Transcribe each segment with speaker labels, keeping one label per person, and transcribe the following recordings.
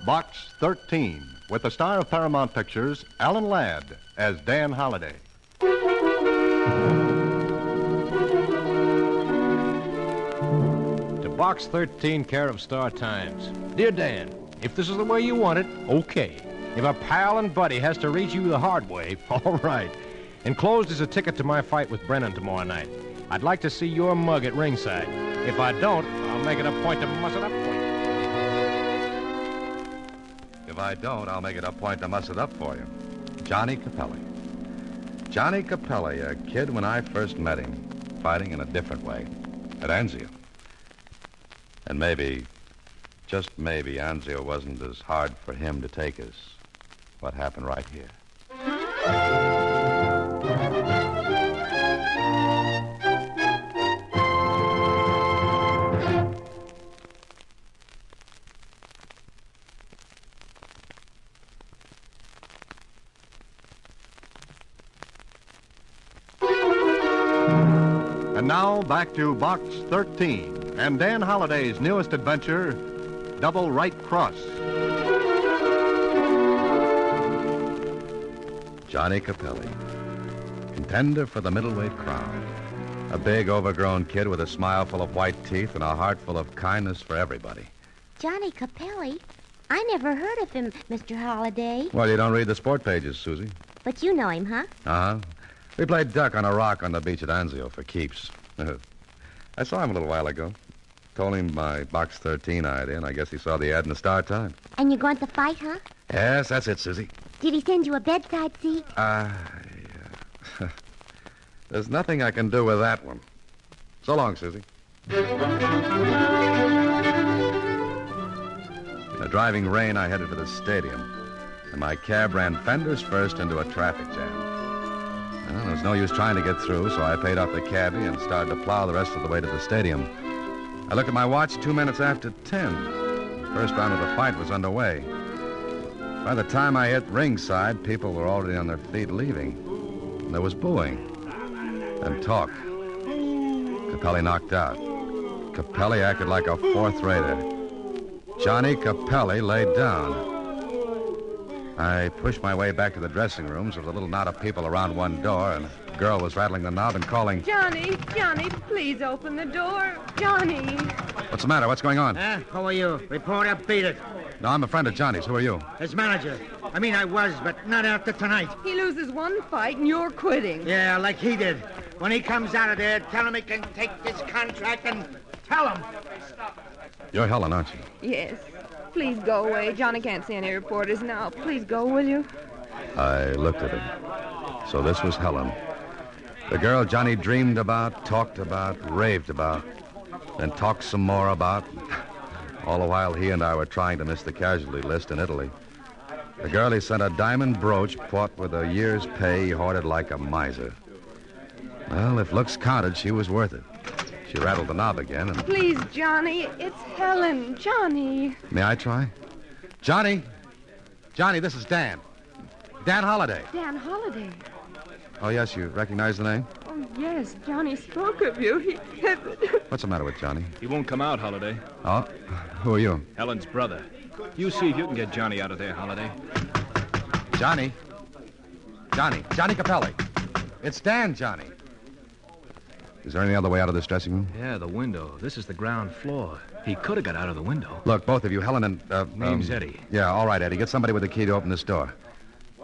Speaker 1: Box 13, with the star of Paramount Pictures, Alan Ladd, as Dan Holliday.
Speaker 2: To Box 13, care of Star Times. Dear Dan, if this is the way you want it, okay. If a pal and buddy has to reach you the hard way, all right. Enclosed is a ticket to my fight with Brennan tomorrow night. I'd like to see your mug at ringside. If I don't, I'll make it a point to muss it up for you.
Speaker 3: If I don't, I'll make it a point to muss it up for you. Johnny Capelli. Johnny Capelli, a kid when I first met him, fighting in a different way, at Anzio. And maybe, just maybe, Anzio wasn't as hard for him to take as what happened right here.
Speaker 1: And now, back to Box 13 and Dan Holliday's newest adventure, Double Right Cross.
Speaker 3: Johnny Capelli, contender for the middleweight crown. A big, overgrown kid with a smile full of white teeth and a heart full of kindness for everybody.
Speaker 4: Johnny Capelli? I never heard of him, Mr. Holliday.
Speaker 3: Well, you don't read the sport pages, Suzy.
Speaker 4: But you know him, huh?
Speaker 3: Uh-huh. We played duck on a rock on the beach at Anzio for keeps. I saw him a little while ago. Told him my Box 13 idea, and I guess he saw the ad in the Star Times.
Speaker 4: And you're going to fight, huh?
Speaker 3: Yes, that's it, Suzy.
Speaker 4: Did he send you a bedside seat?
Speaker 3: Yeah. There's nothing I can do with that one. So long, Suzy. In the driving rain, I headed for the stadium, and my cab ran fenders first into a traffic jam. Well, there was no use trying to get through, so I paid off the cabbie and started to plow the rest of the way to the stadium. I looked at my watch 2 minutes after 10. The first round of the fight was underway. By the time I hit ringside, people were already on their feet leaving. And there was booing and talk. Capelli knocked out. Capelli acted like a fourth-rater. Johnny Capelli laid down. I pushed my way back to the dressing rooms with a little knot of people around one door, and a girl was rattling the knob and calling,
Speaker 5: Johnny, please open the door. Johnny.
Speaker 3: What's the matter? What's going on?
Speaker 6: Who are you? Reporter, beat it.
Speaker 3: No, I'm a friend of Johnny's. Who are you?
Speaker 6: His manager. I was, but not after tonight.
Speaker 5: He loses one fight and you're quitting.
Speaker 6: Yeah, like he did. When he comes out of there, tell him he can take this contract and tell him.
Speaker 3: You're Helen, aren't you?
Speaker 5: Yes. Please go away. Johnny can't see any reporters now. Please go, will you?
Speaker 3: I looked at him. So this was Helen. The girl Johnny dreamed about, talked about, raved about, then talked some more about. All the while he and I were trying to miss the casualty list in Italy. The girl he sent a diamond brooch bought with a year's pay he hoarded like a miser. Well, if looks counted, she was worth it. She rattled the knob again and...
Speaker 5: Please, Johnny, it's Helen. Johnny.
Speaker 3: May I try? Johnny! Johnny, this is Dan. Dan Holliday.
Speaker 5: Dan Holliday.
Speaker 3: Oh, yes, you recognize the name?
Speaker 5: Oh, yes, Johnny spoke of you. He said that...
Speaker 3: What's the matter with Johnny?
Speaker 7: He won't come out, Holliday.
Speaker 3: Oh? Who are you?
Speaker 7: Helen's brother. You see if you can get Johnny out of there, Holliday.
Speaker 3: Johnny? Johnny Capelli. It's Dan, Johnny. Is there any other way out of this dressing room?
Speaker 7: Yeah, the window. This is the ground floor. He could have got out of the window.
Speaker 3: Look, both of you, Helen and...
Speaker 7: Name's Eddie.
Speaker 3: Yeah, all right, Eddie. Get somebody with a key to open this door.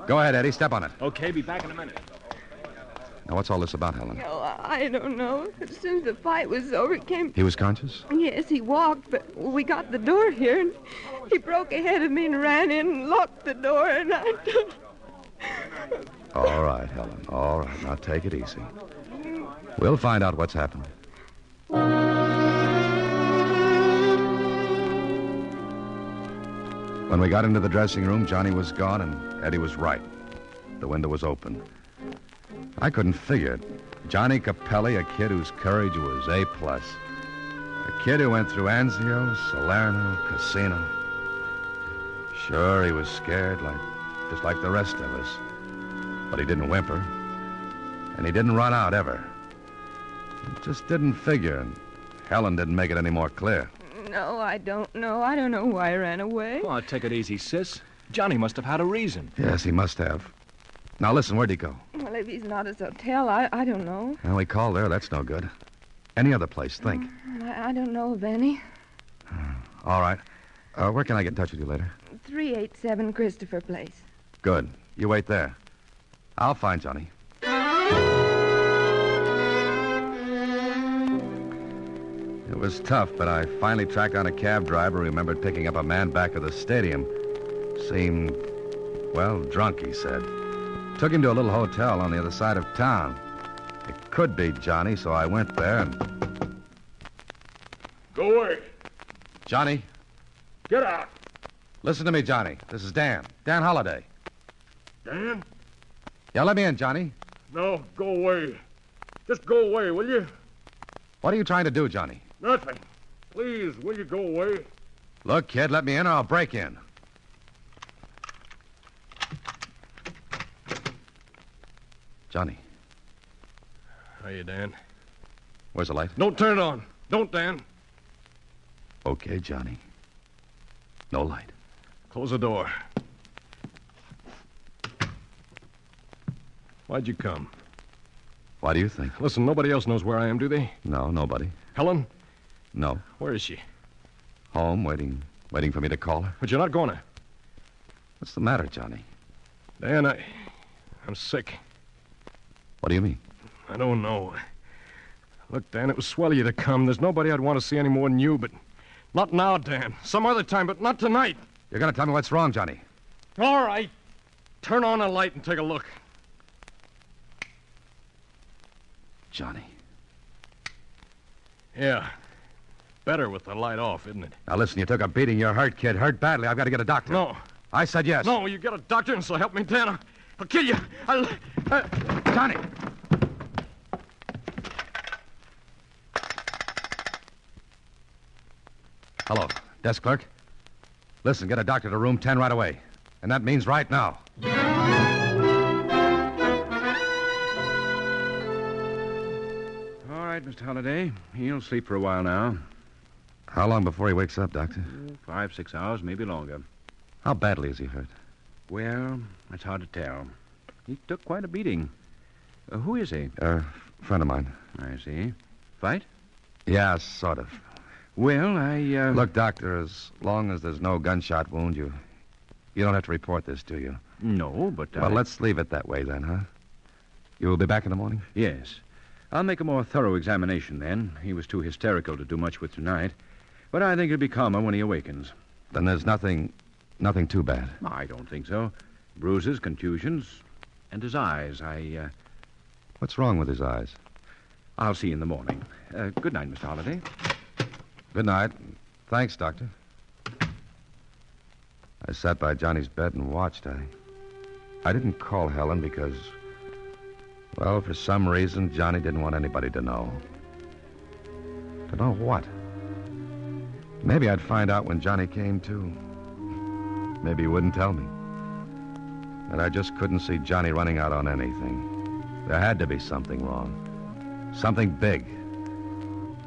Speaker 3: Go ahead, Eddie. Step on it.
Speaker 7: Okay, be back in a minute.
Speaker 3: Now, what's all this about, Helen?
Speaker 5: Oh, I don't know. As soon as the fight was over, he came...
Speaker 3: He was conscious?
Speaker 5: Yes, he walked, but we got the door here, and he broke ahead of me and ran in and locked the door, and I...
Speaker 3: All right, Helen. All right. Now, take it easy. We'll find out what's happened. When we got into the dressing room, Johnny was gone, and Eddie was right. The window was open. I couldn't figure it. Johnny Capelli, a kid whose courage was A+. A kid who went through Anzio, Salerno, Casino. Sure, he was scared, just like the rest of us. But he didn't whimper. And he didn't run out, ever. It just didn't figure, and Helen didn't make it any more clear.
Speaker 5: No, I don't know. I don't know why I ran away.
Speaker 7: Oh, take it easy, sis. Johnny must have had a reason.
Speaker 3: Yes, he must have. Now, listen, where'd he go?
Speaker 5: Well, if he's not at his hotel, I don't know.
Speaker 3: Well, we called there. That's no good. Any other place, think.
Speaker 5: I don't know of any.
Speaker 3: All right. Where can I get in touch with you later?
Speaker 5: 387 Christopher Place.
Speaker 3: Good. You wait there. I'll find Johnny. It was tough, but I finally tracked down a cab driver who remembered picking up a man back at the stadium. Seemed, well, drunk, he said. Took him to a little hotel on the other side of town. It could be Johnny, so I went there and...
Speaker 8: Go away.
Speaker 3: Johnny?
Speaker 8: Get out.
Speaker 3: Listen to me, Johnny. This is Dan. Dan Holliday.
Speaker 8: Dan?
Speaker 3: Yeah, let me in, Johnny.
Speaker 8: No, go away. Just go away, will you?
Speaker 3: What are you trying to do, Johnny?
Speaker 8: Nothing. Please, will you go away?
Speaker 3: Look, kid, let me in or I'll break in. Johnny.
Speaker 2: Hiya, Dan.
Speaker 3: Where's the light?
Speaker 2: Don't turn it on. Don't, Dan.
Speaker 3: Okay, Johnny. No light.
Speaker 2: Close the door. Why'd you come?
Speaker 3: Why do you think?
Speaker 2: Listen, nobody else knows where I am, do they?
Speaker 3: No, nobody.
Speaker 2: Helen?
Speaker 3: No.
Speaker 2: Where is she?
Speaker 3: Home, waiting for me to call her.
Speaker 2: But you're not going to.
Speaker 3: What's the matter, Johnny?
Speaker 2: Dan, I'm sick.
Speaker 3: What do you mean?
Speaker 2: I don't know. Look, Dan, it was swell of you to come. There's nobody I'd want to see any more than you, but not now, Dan. Some other time, but not tonight.
Speaker 3: You're going to tell me what's wrong, Johnny.
Speaker 2: All right. Turn on a light and take a look.
Speaker 3: Johnny.
Speaker 2: Yeah. Better with the light off, isn't it?
Speaker 3: Now, listen, you took a beating. You're hurt, kid. Hurt badly. I've got to get a doctor.
Speaker 2: No.
Speaker 3: I said yes.
Speaker 2: No, you get a doctor and so help me, Dan. I'll kill you.
Speaker 3: Johnny! Hello, desk clerk. Listen, get a doctor to room 10 right away. And that means right now.
Speaker 9: All right, Mr. Holliday. He'll sleep for a while now.
Speaker 3: How long before he wakes up, Doctor?
Speaker 9: 5-6 hours, maybe longer.
Speaker 3: How badly is he hurt?
Speaker 9: Well, it's hard to tell. He took quite a beating. Who is he?
Speaker 3: Friend of mine.
Speaker 9: I see. Fight?
Speaker 3: Yeah, sort of.
Speaker 9: Well,
Speaker 3: Look, Doctor, as long as there's no gunshot wound, you don't have to report this, do you?
Speaker 9: No, but
Speaker 3: Well, let's leave it that way then, huh? You'll be back in the morning?
Speaker 9: Yes. I'll make a more thorough examination then. He was too hysterical to do much with tonight. But I think he'll be calmer when he awakens.
Speaker 3: Then there's nothing too bad.
Speaker 9: I don't think so. Bruises, contusions, and his eyes.
Speaker 3: What's wrong with his eyes?
Speaker 9: I'll see you in the morning. Good night, Mr. Holliday.
Speaker 3: Good night. Thanks, Doctor. I sat by Johnny's bed and watched. I didn't call Helen because, well, for some reason, Johnny didn't want anybody to know. To know what? Maybe I'd find out when Johnny came to. Maybe he wouldn't tell me. But I just couldn't see Johnny running out on anything. There had to be something wrong. Something big.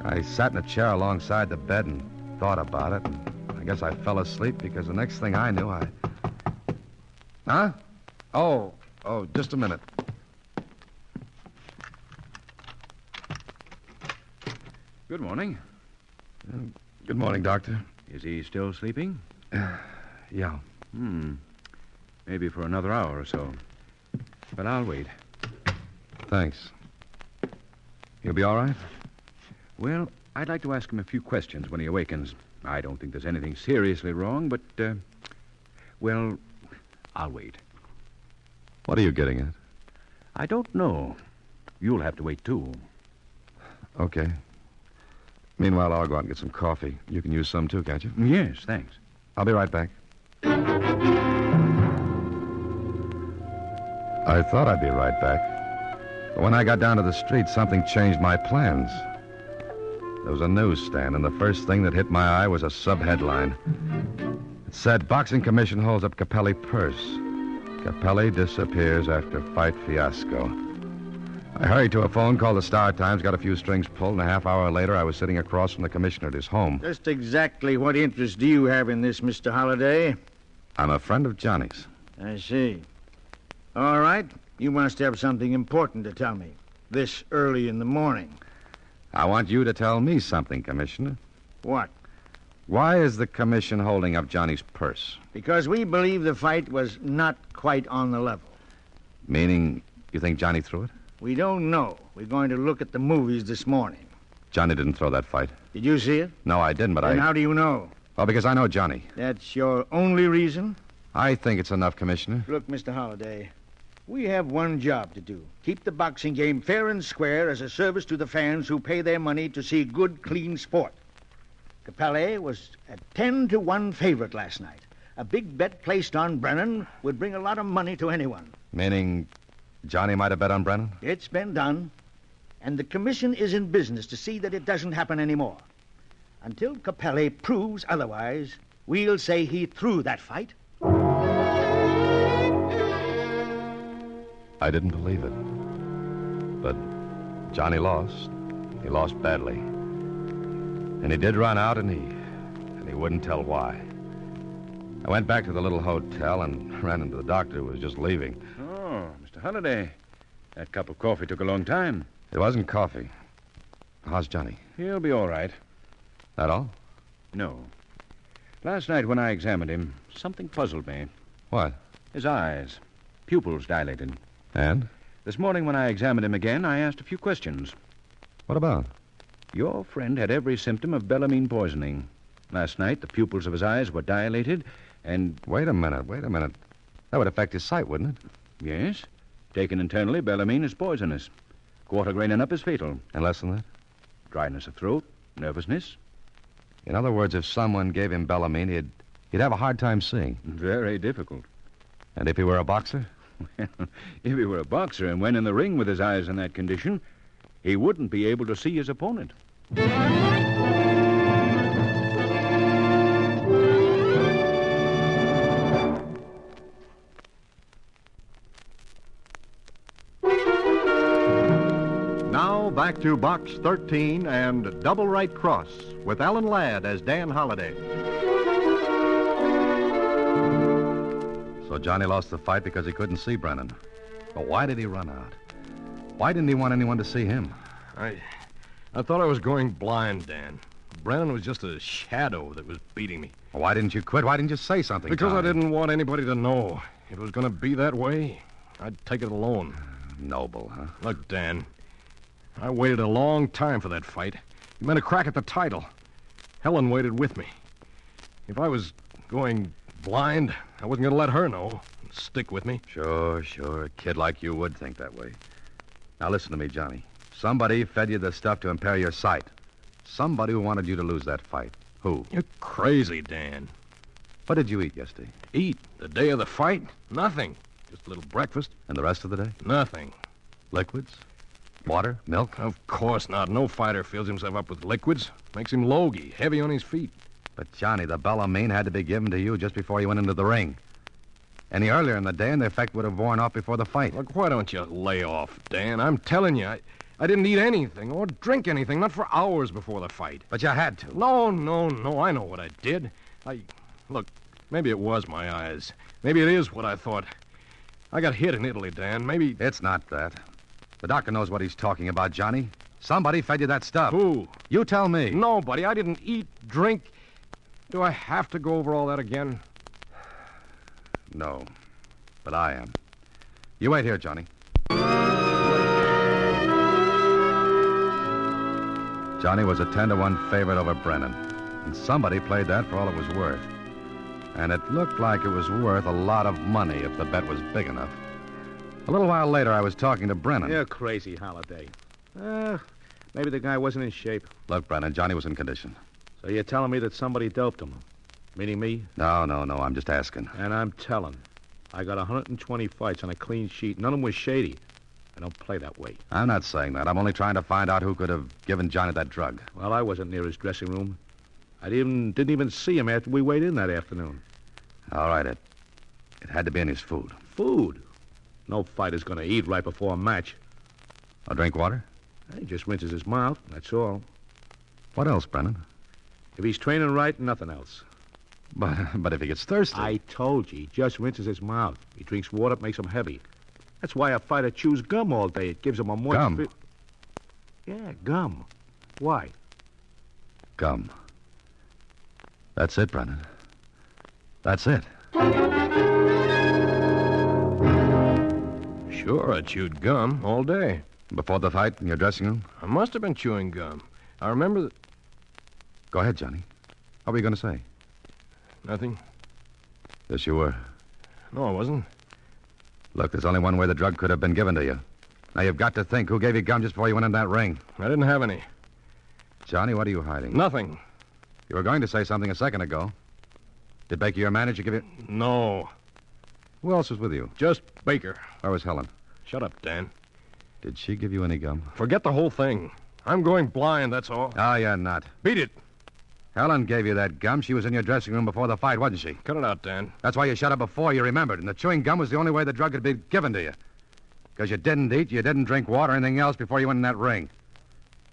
Speaker 3: I sat in a chair alongside the bed and thought about it, and I guess I fell asleep because the next thing I knew, Huh? Oh, just a minute.
Speaker 9: Good morning.
Speaker 3: Good morning, Doctor.
Speaker 9: Is he still sleeping?
Speaker 3: Yeah.
Speaker 9: Maybe for another hour or so. But I'll wait.
Speaker 3: Thanks. He'll be all right?
Speaker 9: Well, I'd like to ask him a few questions when he awakens. I don't think there's anything seriously wrong, but, well, I'll wait.
Speaker 3: What are you getting at?
Speaker 9: I don't know. You'll have to wait, too.
Speaker 3: Okay. Meanwhile, I'll go out and get some coffee. You can use some, too, can't you?
Speaker 9: Yes, thanks.
Speaker 3: I'll be right back. I thought I'd be right back. But when I got down to the street, something changed my plans. There was a newsstand, and the first thing that hit my eye was a sub-headline. It said, Boxing Commission holds up Capelli purse. Capelli disappears after fight fiasco. I hurried to a phone, called the Star Times, got a few strings pulled, and a half hour later I was sitting across from the commissioner at his home.
Speaker 6: Just exactly what interest do you have in this, Mr. Holliday?
Speaker 3: I'm a friend of Johnny's.
Speaker 6: I see. All right. You must have something important to tell me. This early in the morning.
Speaker 3: I want you to tell me something, Commissioner.
Speaker 6: What?
Speaker 3: Why is the commission holding up Johnny's purse?
Speaker 6: Because we believe the fight was not quite on the level.
Speaker 3: Meaning you think Johnny threw it?
Speaker 6: We don't know. We're going to look at the movies this morning.
Speaker 3: Johnny didn't throw that fight.
Speaker 6: Did you see it?
Speaker 3: No, I didn't, but
Speaker 6: Then how do you know?
Speaker 3: Well, because I know Johnny.
Speaker 6: That's your only reason?
Speaker 3: I think it's enough, Commissioner.
Speaker 6: Look, Mr. Holliday, we have one job to do. Keep the boxing game fair and square as a service to the fans who pay their money to see good, clean sport. Capelli was a 10-1 favorite last night. A big bet placed on Brennan would bring a lot of money to anyone.
Speaker 3: Meaning Johnny might have bet on Brennan?
Speaker 6: It's been done. And the commission is in business to see that it doesn't happen anymore. Until Capelli proves otherwise, we'll say he threw that fight.
Speaker 3: I didn't believe it. But Johnny lost. He lost badly. And he did run out, and he wouldn't tell why. I went back to the little hotel and ran into the doctor who was just leaving.
Speaker 9: Oh, Mr. Holliday. That cup of coffee took a long time.
Speaker 3: It wasn't coffee. How's Johnny?
Speaker 9: He'll be all right.
Speaker 3: That all?
Speaker 9: No. Last night when I examined him, something puzzled me.
Speaker 3: What?
Speaker 9: His eyes. Pupils dilated.
Speaker 3: And?
Speaker 9: This morning when I examined him again, I asked a few questions.
Speaker 3: What about?
Speaker 9: Your friend had every symptom of bellamine poisoning. Last night, the pupils of his eyes were dilated, and...
Speaker 3: Wait a minute. That would affect his sight, wouldn't it?
Speaker 9: Yes. Taken internally, bellamine is poisonous. Quarter grain and up is fatal.
Speaker 3: And less than that?
Speaker 9: Dryness of throat, nervousness.
Speaker 3: In other words, if someone gave him bellamine, he'd have a hard time seeing.
Speaker 9: Very difficult.
Speaker 3: And if he were a boxer?
Speaker 9: Well, if he were a boxer and went in the ring with his eyes in that condition, he wouldn't be able to see his opponent.
Speaker 1: Now back to Box 13 and Double Right Cross with Alan Ladd as Dan Holliday.
Speaker 3: So Johnny lost the fight because he couldn't see Brennan. But why did he run out? Why didn't he want anyone to see him?
Speaker 2: I thought I was going blind, Dan. Brennan was just a shadow that was beating me.
Speaker 3: Why didn't you quit? Why didn't you say something,
Speaker 2: Because
Speaker 3: Johnny?
Speaker 2: I didn't want anybody to know. If it was going to be that way, I'd take it alone.
Speaker 3: Noble, huh?
Speaker 2: Look, Dan, I waited a long time for that fight. It meant a crack at the title. Helen waited with me. If I was going blind, I wasn't going to let her know and stick with me.
Speaker 3: Sure. A kid like you would think that way. Now listen to me, Johnny. Somebody fed you the stuff to impair your sight. Somebody who wanted you to lose that fight. Who?
Speaker 2: You're crazy, Dan.
Speaker 3: What did you eat yesterday?
Speaker 2: Eat? The day of the fight? Nothing. Just a little breakfast.
Speaker 3: And the rest of the day?
Speaker 2: Nothing.
Speaker 3: Liquids? Water? Milk?
Speaker 2: Of course not. No fighter fills himself up with liquids. Makes him logy, heavy on his feet.
Speaker 3: But, Johnny, the bellamine had to be given to you just before you went into the ring. Any earlier in the day, and the effect would have worn off before the fight.
Speaker 2: Look, why don't you lay off, Dan? I'm telling you, I didn't eat anything or drink anything, not for hours before the fight.
Speaker 3: But you had to.
Speaker 2: No, I know what I did. Look, maybe it was my eyes. Maybe it is what I thought. I got hit in Italy, Dan. Maybe...
Speaker 3: It's not that. The doctor knows what he's talking about, Johnny. Somebody fed you that stuff.
Speaker 2: Who?
Speaker 3: You tell me.
Speaker 2: Nobody. I didn't eat, drink. Do I have to go over all that again?
Speaker 3: No, but I am. You wait here, Johnny. Johnny was a 10-1 favorite over Brennan, and somebody played that for all it was worth. And it looked like it was worth a lot of money if the bet was big enough. A little while later, I was talking to Brennan.
Speaker 7: You're crazy, Holliday. Maybe the guy wasn't in shape.
Speaker 3: Look, Brennan, Johnny was in condition.
Speaker 7: So you're telling me that somebody doped him? Meaning me?
Speaker 3: No, I'm just asking.
Speaker 7: And I'm telling. I got 120 fights on a clean sheet. None of them was shady. I don't play that way.
Speaker 3: I'm not saying that. I'm only trying to find out who could have given Johnny that drug.
Speaker 7: Well, I wasn't near his dressing room. I didn't even see him after we weighed in that afternoon.
Speaker 3: All right, it had to be in his food.
Speaker 7: Food? No fighter's going to eat right before a match.
Speaker 3: Or drink water?
Speaker 7: He just rinses his mouth, that's all.
Speaker 3: What else, Brennan?
Speaker 7: If he's training right, nothing else.
Speaker 3: But if he gets thirsty...
Speaker 7: I told you, he just rinses his mouth. He drinks water, it makes him heavy. That's why a fighter chews gum all day. It gives him a moist...
Speaker 3: Gum?
Speaker 7: Yeah, gum. Why?
Speaker 3: Gum. That's it, Brennan. That's it.
Speaker 2: Sure, I chewed gum all day.
Speaker 3: Before the fight in your dressing room?
Speaker 2: I must have been chewing gum. I remember that...
Speaker 3: Go ahead, Johnny. What were you going to say?
Speaker 2: Nothing.
Speaker 3: Yes, you were.
Speaker 2: No, I wasn't.
Speaker 3: Look, there's only one way the drug could have been given to you. Now, you've got to think who gave you gum just before you went in that ring.
Speaker 2: I didn't have any.
Speaker 3: Johnny, what are you hiding?
Speaker 2: Nothing.
Speaker 3: You were going to say something a second ago. Did Baker, your manager, give you...
Speaker 2: No.
Speaker 3: Who else was with you?
Speaker 2: Just Baker.
Speaker 3: Where was Helen?
Speaker 2: Shut up, Dan.
Speaker 3: Did she give you any gum?
Speaker 2: Forget the whole thing. I'm going blind, that's all.
Speaker 3: Oh, you're not.
Speaker 2: Beat it.
Speaker 3: Helen gave you that gum. She was in your dressing room before the fight, wasn't she?
Speaker 2: Cut it out, Dan.
Speaker 3: That's why you shut up before you remembered. And the chewing gum was the only way the drug could be given to you. Because you didn't eat, you didn't drink water or anything else before you went in that ring.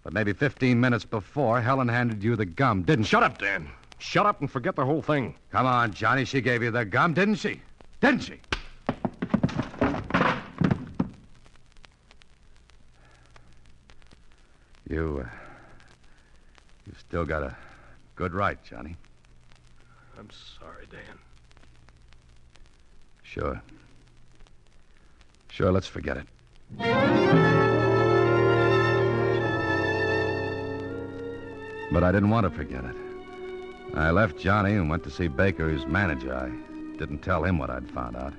Speaker 3: But maybe 15 minutes before, Helen handed you the gum, didn't she?
Speaker 2: Shut up, Dan. Shut up and forget the whole thing.
Speaker 3: Come on, Johnny. She gave you the gum, didn't she? Didn't she? You've still got a good right, Johnny.
Speaker 2: I'm sorry, Dan.
Speaker 3: Sure. Sure, let's forget it. But I didn't want to forget it. I left Johnny and went to see Baker, his manager. I didn't tell him what I'd found out.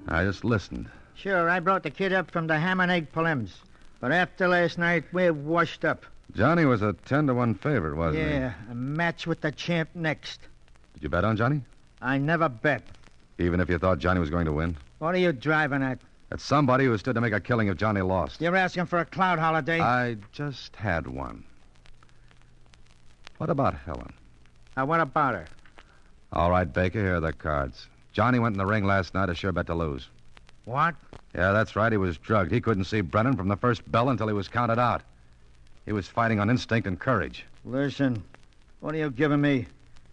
Speaker 3: I just listened.
Speaker 6: Sure, I brought the kid up from the ham and egg prelims. But after last night, we're washed up.
Speaker 3: Johnny was a 10-1 favorite, wasn't he?
Speaker 6: Yeah, a match with the champ next.
Speaker 3: Did you bet on Johnny?
Speaker 6: I never bet.
Speaker 3: Even if you thought Johnny was going to win?
Speaker 6: What are you driving at?
Speaker 3: At somebody who stood to make a killing if Johnny lost.
Speaker 6: You're asking for a cloud holiday?
Speaker 3: I just had one. What about Helen?
Speaker 6: What about her?
Speaker 3: All right, Baker, here are the cards. Johnny went in the ring last night, a sure bet to lose.
Speaker 6: What?
Speaker 3: Yeah, that's right. He was drugged. He couldn't see Brennan from the first bell until he was counted out. He was fighting on instinct and courage.
Speaker 6: Listen, what are you giving me?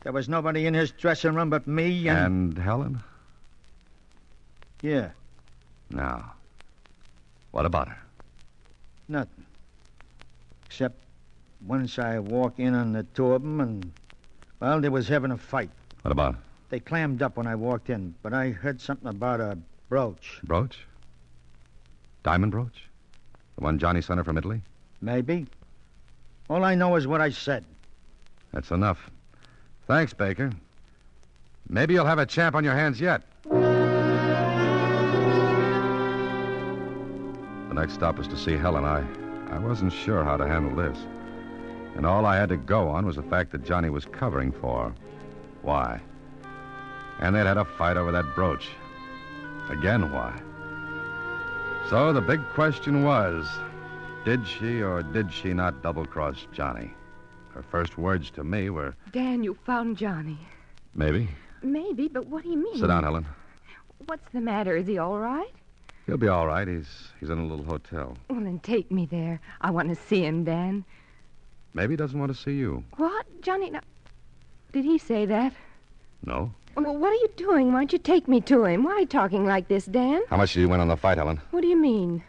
Speaker 6: There was nobody in his dressing room but me
Speaker 3: And Helen?
Speaker 6: Yeah.
Speaker 3: Now, what about her?
Speaker 6: Nothing. Except once I walk in on the two of them and, well, they was having a fight.
Speaker 3: What about?
Speaker 6: They clammed up when I walked in, but I heard something about a brooch.
Speaker 3: Brooch? Diamond brooch? The one Johnny sent her from Italy?
Speaker 6: Maybe. All I know is what I said.
Speaker 3: That's enough. Thanks, Baker. Maybe you'll have a champ on your hands yet. The next stop was to see Helen. I wasn't sure how to handle this. And all I had to go on was the fact that Johnny was covering for her. Why? And they'd had a fight over that brooch. Again, why? So the big question was, did she or did she not double-cross Johnny? Her first words to me were...
Speaker 5: Dan, you found Johnny.
Speaker 3: Maybe.
Speaker 5: Maybe, but what do you mean?
Speaker 3: Sit down, Helen.
Speaker 5: What's the matter? Is he all right?
Speaker 3: He'll be all right. He's in a little hotel.
Speaker 5: Well, then take me there. I want to see him, Dan.
Speaker 3: Maybe he doesn't want to see you.
Speaker 5: What? Johnny, now, did he say that?
Speaker 3: No.
Speaker 5: Well, what are you doing? Why don't you take me to him? Why are you talking like this, Dan?
Speaker 3: How much did you win on the fight, Helen?
Speaker 5: What do you mean?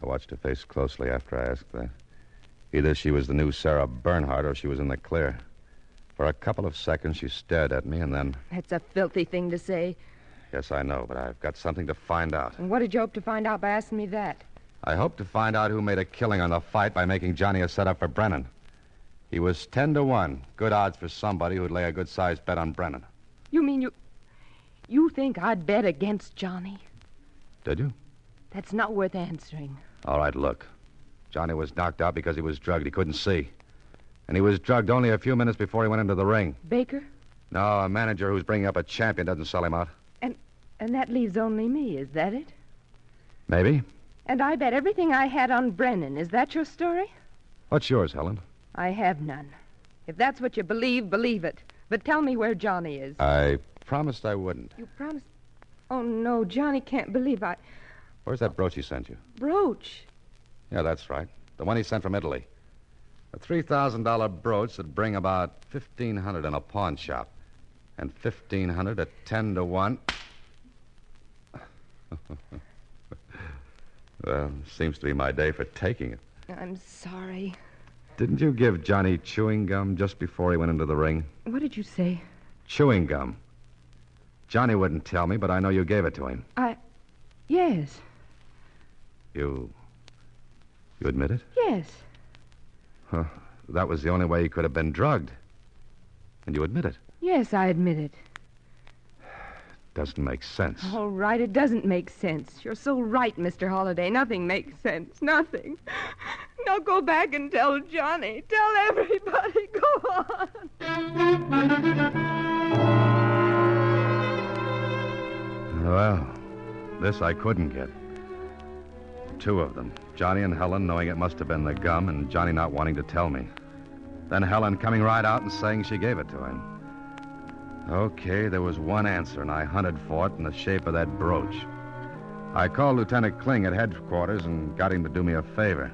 Speaker 3: I watched her face closely after I asked that. Either she was the new Sarah Bernhardt or she was in the clear. For a couple of seconds, she stared at me, and then...
Speaker 5: That's a filthy thing to say.
Speaker 3: Yes, I know, but I've got something to find out.
Speaker 5: And what did you hope to find out by asking me that?
Speaker 3: I hope to find out who made a killing on the fight by making Johnny a setup for Brennan. He was 10-1. Good odds for somebody who'd lay a good-sized bet on Brennan.
Speaker 5: You mean you think I'd bet against Johnny?
Speaker 3: Did you?
Speaker 5: That's not worth answering.
Speaker 3: All right, look. Johnny was knocked out because he was drugged. He couldn't see. And he was drugged only a few minutes before he went into the ring.
Speaker 5: Baker?
Speaker 3: No, a manager who's bringing up a champion doesn't sell him out.
Speaker 5: And that leaves only me, is that it?
Speaker 3: Maybe.
Speaker 5: And I bet everything I had on Brennan. Is that your story?
Speaker 3: What's yours, Helen?
Speaker 5: I have none. If that's what you believe, believe it. But tell me where Johnny is.
Speaker 3: I promised I wouldn't.
Speaker 5: You promised? Oh, no, Johnny can't believe I...
Speaker 3: Where's that brooch he sent you?
Speaker 5: Brooch?
Speaker 3: Yeah, that's right. The one he sent from Italy. A $3,000 brooch that'd bring about $1,500 in a pawn shop. And $1,500 at 10 to 1. Well, seems to be my day for taking it.
Speaker 5: I'm sorry.
Speaker 3: Didn't you give Johnny chewing gum just before he went into the ring?
Speaker 5: What did you say?
Speaker 3: Chewing gum. Johnny wouldn't tell me, but I know you gave it to him.
Speaker 5: Yes.
Speaker 3: You admit it?
Speaker 5: Yes.
Speaker 3: Huh. That was the only way he could have been drugged. And you admit it?
Speaker 5: Yes, I admit it.
Speaker 3: Doesn't make sense.
Speaker 5: All right, it doesn't make sense. You're so right, Mr. Holliday. Nothing makes sense. Nothing. Now go back and tell Johnny. Tell everybody. Go on.
Speaker 3: Well, this I couldn't get. Two of them. Johnny and Helen knowing it must have been the gum and Johnny not wanting to tell me. Then Helen coming right out and saying she gave it to him. Okay, there was one answer, and I hunted for it in the shape of that brooch. I called Lieutenant Kling at headquarters and got him to do me a favor.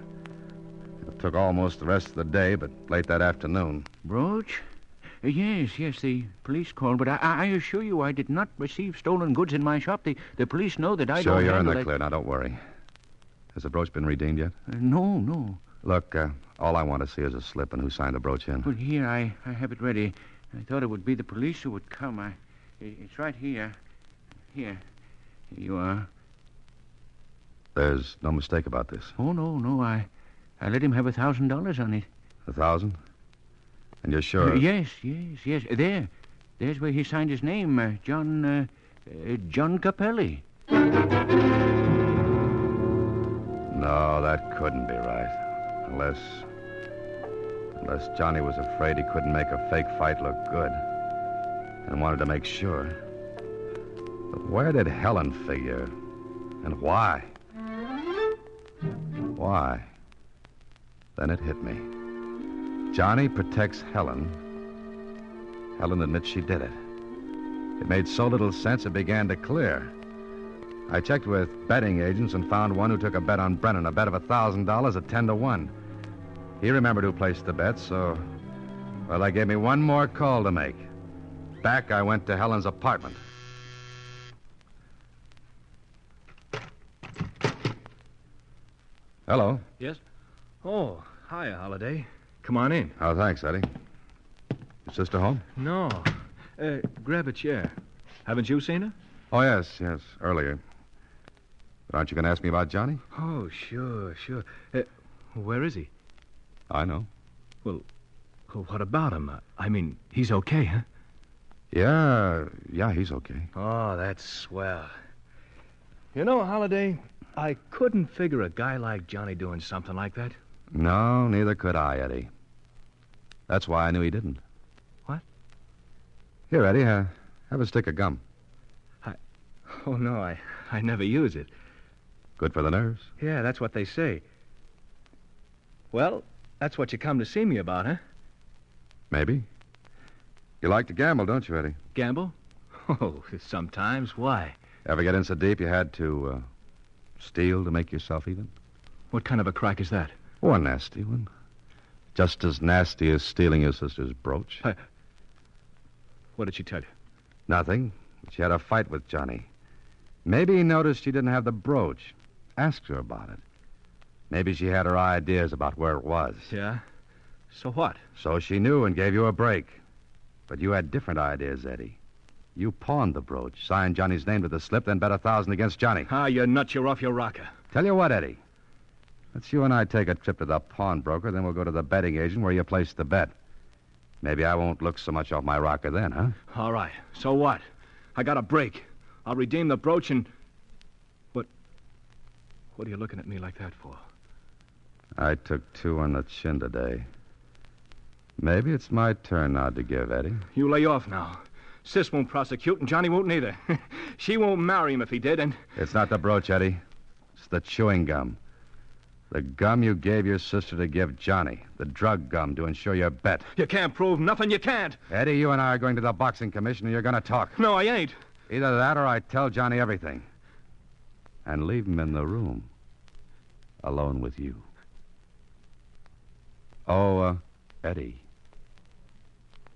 Speaker 3: It took almost the rest of the day, but late that afternoon.
Speaker 9: Brooch? Yes, the police called, but I assure you I did not receive stolen goods in my shop. The police know that I
Speaker 3: Sure,
Speaker 9: don't
Speaker 3: you're in
Speaker 9: handle
Speaker 3: the
Speaker 9: that.
Speaker 3: clear. Now, don't worry. Has the brooch been redeemed yet?
Speaker 9: No.
Speaker 3: Look, all I want to see is a slip and who signed the brooch in.
Speaker 9: Well, here, I have it ready. I thought it would be the police who would come. It's right here. Here you are.
Speaker 3: There's no mistake about this.
Speaker 9: Oh, no. I let him have $1,000 on it.
Speaker 3: 1,000? And you're sure?
Speaker 9: Yes. There's where he signed his name, John Capelli.
Speaker 3: No, that couldn't be right. Unless Johnny was afraid he couldn't make a fake fight look good and wanted to make sure. But where did Helen figure? And why? Why? Then it hit me. Johnny protects Helen. Helen admits she did it. It made so little sense it began to clear. I checked with betting agents and found one who took a bet on Brennan, a bet of $1,000 at 10 to 1. He remembered who placed the bet, so... Well, that gave me one more call to make. Back I went to Helen's apartment. Hello.
Speaker 2: Yes? Oh, hi, Holiday. Come on in.
Speaker 3: Oh, thanks, Eddie. Your sister home?
Speaker 2: No. Grab a chair. Haven't you seen her?
Speaker 3: Oh, yes, earlier. But aren't you going to ask me about Johnny?
Speaker 2: Oh, sure. Where is he?
Speaker 3: I know.
Speaker 2: Well, what about him? I mean, he's okay, huh?
Speaker 3: Yeah, he's okay.
Speaker 2: Oh, that's swell. You know, Holiday, I couldn't figure a guy like Johnny doing something like that.
Speaker 3: No, neither could I, Eddie. That's why I knew he didn't.
Speaker 2: What?
Speaker 3: Here, Eddie, have a stick of gum.
Speaker 2: Oh, no, I never use it.
Speaker 3: Good for the nerves.
Speaker 2: Yeah, that's what they say. Well, that's what you come to see me about, huh?
Speaker 3: Maybe. You like to gamble, don't you, Eddie?
Speaker 2: Gamble? Oh, sometimes. Why?
Speaker 3: Ever get in so deep you had to steal to make yourself even?
Speaker 2: What kind of a crack is that?
Speaker 3: Oh, a nasty one. Just as nasty as stealing your sister's brooch.
Speaker 2: What did she tell you?
Speaker 3: Nothing. She had a fight with Johnny. Maybe he noticed she didn't have the brooch. Asked her about it. Maybe she had her ideas about where it was.
Speaker 2: Yeah? So what?
Speaker 3: So she knew and gave you a break. But you had different ideas, Eddie. You pawned the brooch, signed Johnny's name to the slip, then bet 1,000 against Johnny.
Speaker 2: You nuts, you're off your rocker.
Speaker 3: Tell you what, Eddie. Let's you and I take a trip to the pawnbroker, then we'll go to the betting agent where you placed the bet. Maybe I won't look so much off my rocker then, huh?
Speaker 2: All right. So what? I got a break. I'll redeem the brooch and... What are you looking at me like that for?
Speaker 3: I took two on the chin today. Maybe it's my turn now to give, Eddie.
Speaker 2: You lay off now. Sis won't prosecute, and Johnny won't neither. She won't marry him if he did, and...
Speaker 3: It's not the brooch, Eddie. It's the chewing gum. The gum you gave your sister to give Johnny. The drug gum to ensure your bet.
Speaker 2: You can't prove nothing. You can't.
Speaker 3: Eddie, you and I are going to the boxing commission, and you're going to talk.
Speaker 2: No, I ain't.
Speaker 3: Either that or I tell Johnny everything. And leave him in the room.
Speaker 9: alone with you. Oh, Eddie,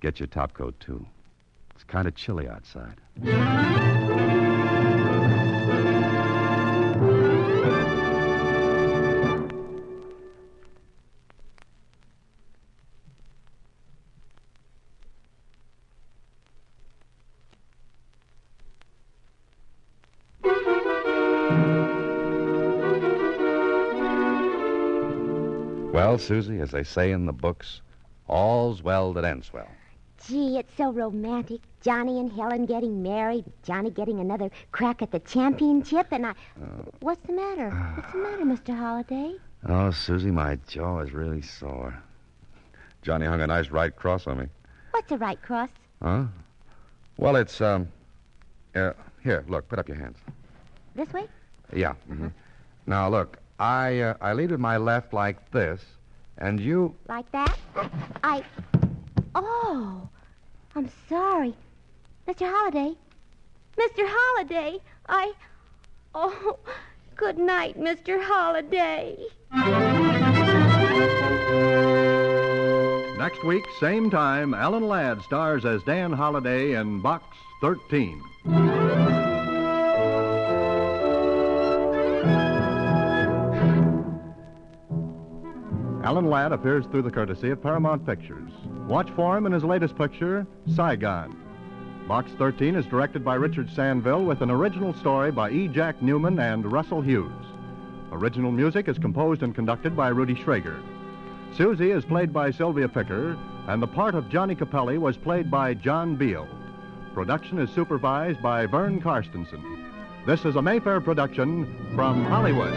Speaker 9: get your topcoat, too. It's kind of chilly outside.
Speaker 3: Well, Suzy, as they say in the books, all's well that ends well.
Speaker 4: Gee, it's so romantic. Johnny and Helen getting married, Johnny getting another crack at the championship, and I... What's the matter? What's the matter, Mr. Holliday?
Speaker 3: Oh, Suzy, my jaw is really sore. Johnny hung a nice right cross on me.
Speaker 4: What's a right cross?
Speaker 3: Huh? Well, it's, here, look, put up your hands.
Speaker 4: This way?
Speaker 3: Yeah. Mm-hmm. Now, look, I lead with my left like this, and you...
Speaker 4: Like that? Oh, I'm sorry. Mr. Holliday. Mr. Holliday, Oh, good night, Mr. Holliday.
Speaker 1: Next week, same time, Alan Ladd stars as Dan Holliday in Box 13. Alan Ladd appears through the courtesy of Paramount Pictures. Watch for him in his latest picture, Saigon. Box 13 is directed by Richard Sandville with an original story by E. Jack Newman and Russell Hughes. Original music is composed and conducted by Rudy Schrager. Suzy is played by Slyvia Picker, and the part of Johnny Capelli was played by John Beal. Production is supervised by Vern Karstensen. This is a Mayfair production from Hollywood.